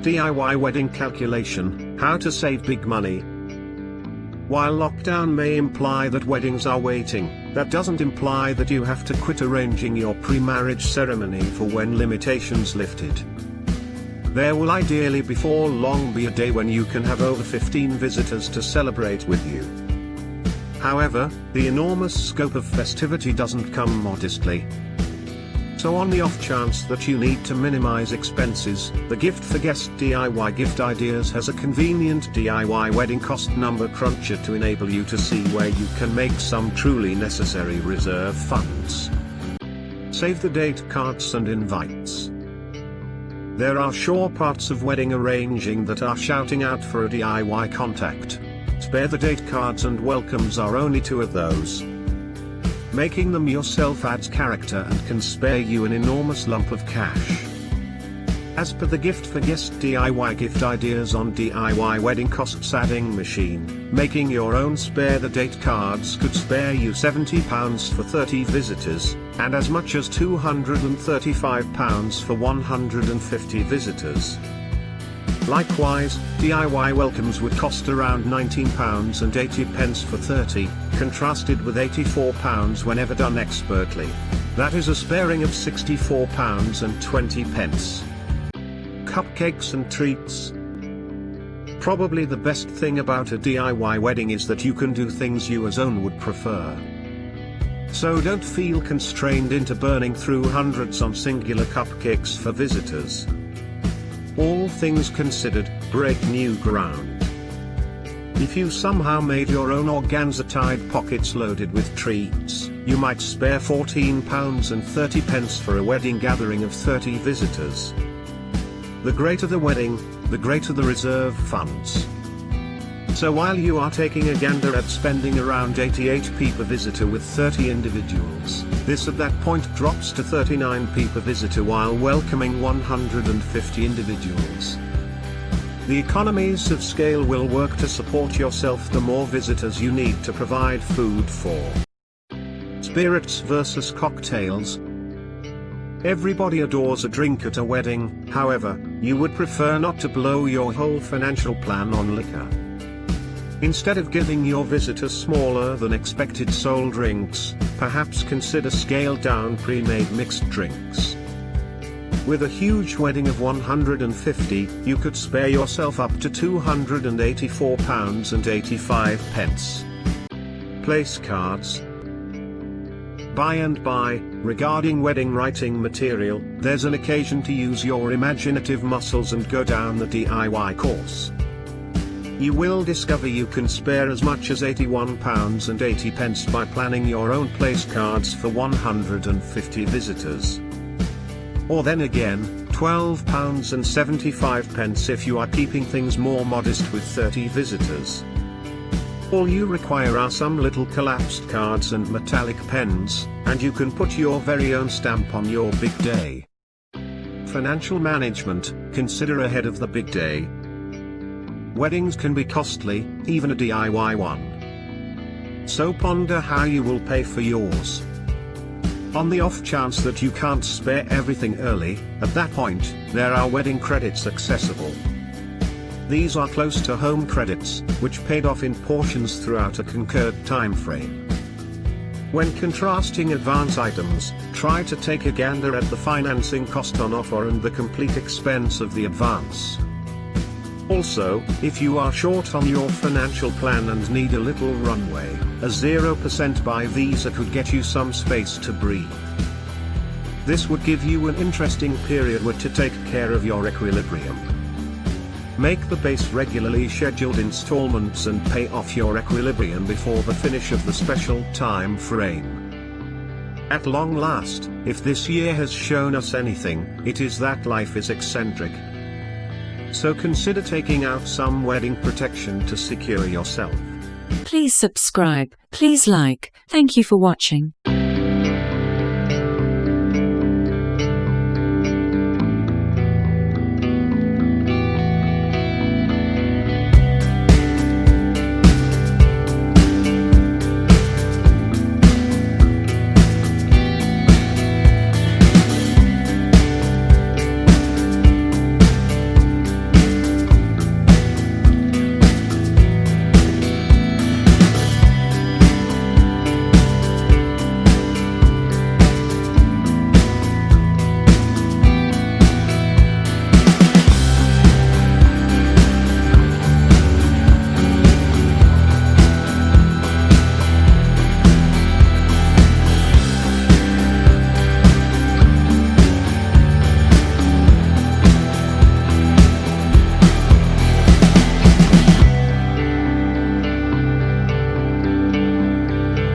DIY wedding calculation, how to save big money. While lockdown may imply that weddings are waiting, that doesn't imply that you have to quit arranging your pre-marriage ceremony for when limitations lifted. There will ideally before long be a day when you can have over 15 visitors to celebrate with you. However, the enormous scope of festivity doesn't come modestly. So on the off chance that you need to minimize expenses, the Gift for Guest DIY Gift Ideas has a convenient DIY wedding cost number cruncher to enable you to see where you can make some truly necessary reserve funds. Save the date cards and invites. There are sure parts of wedding arranging that are shouting out for a DIY contact. Spare the date cards and welcomes are only two of those. Making them yourself adds character and can spare you an enormous lump of cash. As per the Gift for Guest DIY Gift Ideas on DIY Wedding Costs Adding Machine, making your own spare the date cards could spare you £70 for 30 visitors, and as much as £235 for 150 visitors. Likewise, DIY welcomes would cost around £19.80 for 30, contrasted with £84 whenever done expertly. That is a sparing of £64.20. Cupcakes and treats. Probably the best thing about a DIY wedding is that you can do things you as own would prefer. So don't feel constrained into burning through hundreds on singular cupcakes for visitors. All things considered, break new ground. If you somehow made your own organza-tied pockets loaded with treats, you might spare £14.30 for a wedding gathering of 30 visitors. The greater the wedding, the greater the reserve funds. So while you are taking a gander at spending around 88p per visitor with 30 individuals, this at that point drops to 39p per visitor while welcoming 150 individuals. The economies of scale will work to support yourself the more visitors you need to provide food for. Spirits versus cocktails. Everybody adores a drink at a wedding, however, you would prefer not to blow your whole financial plan on liquor. Instead of giving your visitors smaller than expected soul drinks, perhaps consider scaled down pre-made mixed drinks. With a huge wedding of 150, you could spare yourself up to £284.85. Place cards. By and by, regarding wedding writing material, there's an occasion to use your imaginative muscles and go down the DIY course. You will discover you can spare as much as £81.80 by planning your own place cards for 150 visitors. Or then again, £12.75 if you are keeping things more modest with 30 visitors. All you require are some little collapsed cards and metallic pens, and you can put your very own stamp on your big day. Financial management, consider ahead of the big day. Weddings can be costly, even a DIY one. So ponder how you will pay for yours. On the off chance that you can't spare everything early, at that point, there are wedding credits accessible. These are close to home credits, which paid off in portions throughout a concurred time frame. When contrasting advance items, try to take a gander at the financing cost on offer and the complete expense of the advance. Also, if you are short on your financial plan and need a little runway, a 0% by Visa could get you some space to breathe. This would give you an interesting period where to take care of your equilibrium. Make the base regularly scheduled installments and pay off your equilibrium before the finish of the special time frame. At long last, if this year has shown us anything, it is that life is eccentric. So consider taking out some wedding protection to secure yourself. Please subscribe, please like, thank you for watching.